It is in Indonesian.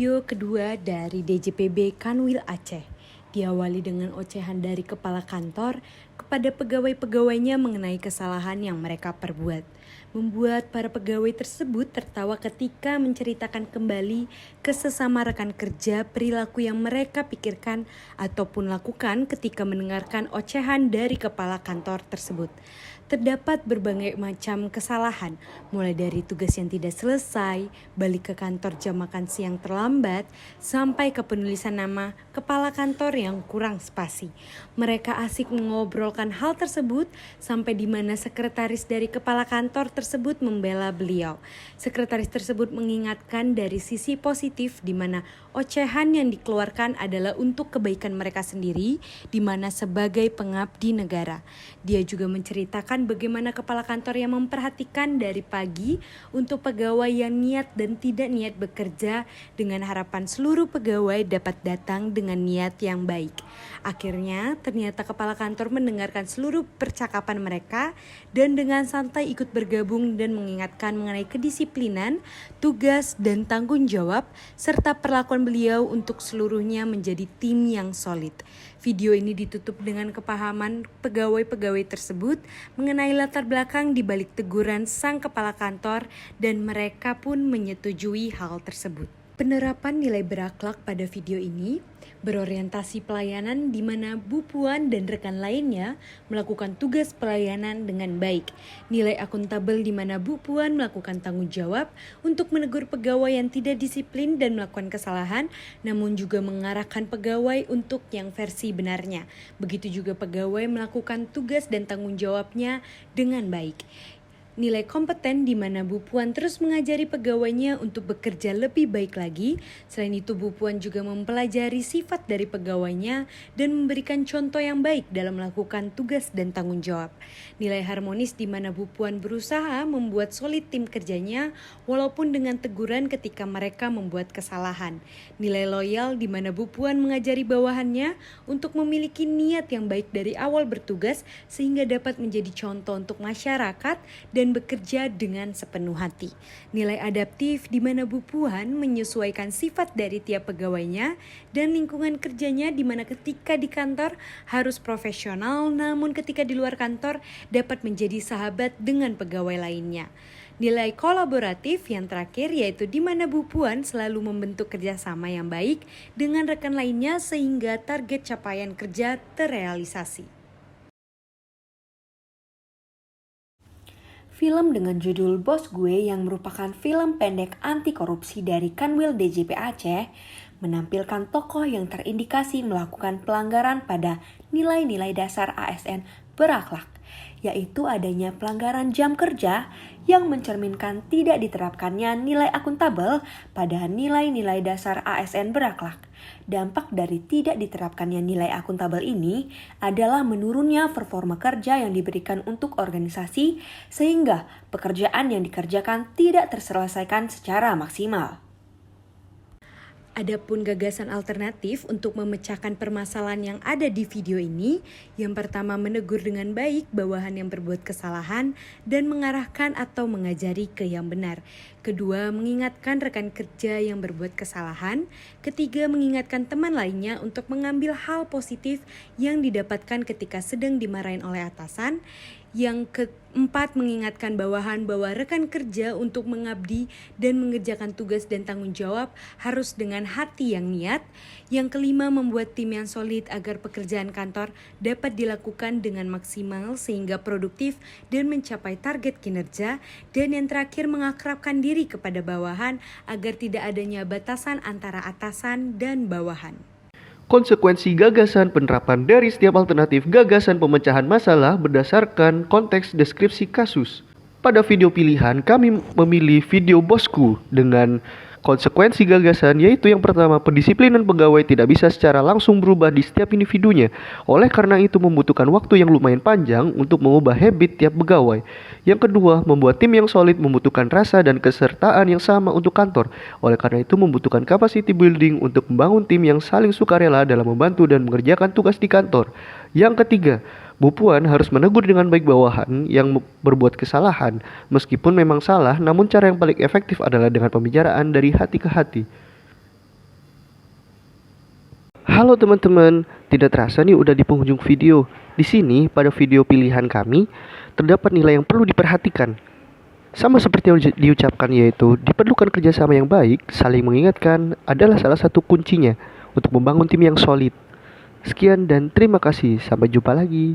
Video kedua dari DJPB Kanwil Aceh diawali dengan ocehan dari kepala kantor kepada pegawai-pegawainya mengenai kesalahan yang mereka perbuat. Membuat para pegawai tersebut tertawa ketika menceritakan kembali ke sesama rekan kerja perilaku yang mereka pikirkan ataupun lakukan ketika mendengarkan ocehan dari kepala kantor tersebut. Terdapat berbagai macam kesalahan, mulai dari tugas yang tidak selesai, balik ke kantor jam makan siang terlambat, sampai ke penulisan nama kepala kantor yang kurang spasi. Mereka asik mengobrolkan hal tersebut sampai di mana sekretaris dari kepala kantor tersebut membela beliau. Sekretaris tersebut mengingatkan dari sisi positif di mana ocehan yang dikeluarkan adalah untuk kebaikan mereka sendiri, di mana sebagai pengabdi negara. Dia juga menceritakan bagaimana kepala kantor yang memperhatikan dari pagi untuk pegawai yang niat dan tidak niat bekerja dengan harapan seluruh pegawai dapat datang dengan niat yang baik. Akhirnya ternyata kepala kantor mendengarkan seluruh percakapan mereka dan dengan santai ikut bergabung dan mengingatkan mengenai kedisiplinan, tugas dan tanggung jawab serta perlakuan beliau untuk seluruhnya menjadi tim yang solid. Video ini ditutup dengan kepahaman pegawai-pegawai tersebut mengenai latar belakang di balik teguran sang kepala kantor dan mereka pun menyetujui hal tersebut. Penerapan nilai berakhlak pada video ini berorientasi pelayanan di mana Bu Puan dan rekan lainnya melakukan tugas pelayanan dengan baik. Nilai akuntabel di mana Bu Puan melakukan tanggung jawab untuk menegur pegawai yang tidak disiplin dan melakukan kesalahan, namun juga mengarahkan pegawai untuk yang versi benarnya. Begitu juga pegawai melakukan tugas dan tanggung jawabnya dengan baik. Nilai kompeten di mana Bu Puan terus mengajari pegawainya untuk bekerja lebih baik lagi. Selain itu Bu Puan juga mempelajari sifat dari pegawainya dan memberikan contoh yang baik dalam melakukan tugas dan tanggung jawab. Nilai harmonis di mana Bu Puan berusaha membuat solid tim kerjanya walaupun dengan teguran ketika mereka membuat kesalahan. Nilai loyal di mana Bu Puan mengajari bawahannya untuk memiliki niat yang baik dari awal bertugas sehingga dapat menjadi contoh untuk masyarakat dan bekerja dengan sepenuh hati. Nilai adaptif di mana Bu Puan menyesuaikan sifat dari tiap pegawainya dan lingkungan kerjanya di mana ketika di kantor harus profesional namun ketika di luar kantor dapat menjadi sahabat dengan pegawai lainnya. Nilai kolaboratif yang terakhir yaitu di mana Bu Puan selalu membentuk kerjasama yang baik dengan rekan lainnya sehingga target capaian kerja terrealisasi. Film dengan judul Bos Gue yang merupakan film pendek anti korupsi dari Kanwil DJP Aceh menampilkan tokoh yang terindikasi melakukan pelanggaran pada nilai-nilai dasar ASN berakhlak, yaitu adanya pelanggaran jam kerja yang mencerminkan tidak diterapkannya nilai akuntabel pada nilai-nilai dasar ASN berakhlak. Dampak dari tidak diterapkannya nilai akuntabel ini adalah menurunnya performa kerja yang diberikan untuk organisasi sehingga pekerjaan yang dikerjakan tidak terselesaikan secara maksimal. Adapun gagasan alternatif untuk memecahkan permasalahan yang ada di video ini, yang pertama menegur dengan baik bawahan yang berbuat kesalahan dan mengarahkan atau mengajari ke yang benar. Kedua, mengingatkan rekan kerja yang berbuat kesalahan. Ketiga, mengingatkan teman lainnya untuk mengambil hal positif yang didapatkan ketika sedang dimarahin oleh atasan. Yang keempat, mengingatkan bawahan bahwa rekan kerja untuk mengabdi dan mengerjakan tugas dan tanggung jawab harus dengan hati yang niat. Yang kelima, membuat tim yang solid agar pekerjaan kantor dapat dilakukan dengan maksimal sehingga produktif dan mencapai target kinerja. Dan yang terakhir, mengakrabkan diri kepada bawahan agar tidak adanya batasan antara atasan dan bawahan. Konsekuensi gagasan penerapan dari setiap alternatif gagasan pemecahan masalah berdasarkan konteks deskripsi kasus. Pada video pilihan, kami memilih video Bosku dengan konsekuensi gagasan, yaitu yang pertama, pendisiplinan pegawai tidak bisa secara langsung berubah di setiap individunya. Oleh karena itu membutuhkan waktu yang lumayan panjang untuk mengubah habit tiap pegawai. Yang kedua, membuat tim yang solid membutuhkan rasa dan kesertaan yang sama untuk kantor. Oleh karena itu membutuhkan capacity building untuk membangun tim yang saling sukarela dalam membantu dan mengerjakan tugas di kantor. Yang ketiga, Bu Puan harus menegur dengan baik bawahan yang berbuat kesalahan. Meskipun memang salah, namun cara yang paling efektif adalah dengan pembicaraan dari hati ke hati. Halo teman-teman, tidak terasa nih udah di penghujung video. Di sini pada video pilihan kami terdapat nilai yang perlu diperhatikan. Sama seperti yang diucapkan, yaitu diperlukan kerjasama yang baik, saling mengingatkan adalah salah satu kuncinya untuk membangun tim yang solid. Sekian dan terima kasih, sampai jumpa lagi.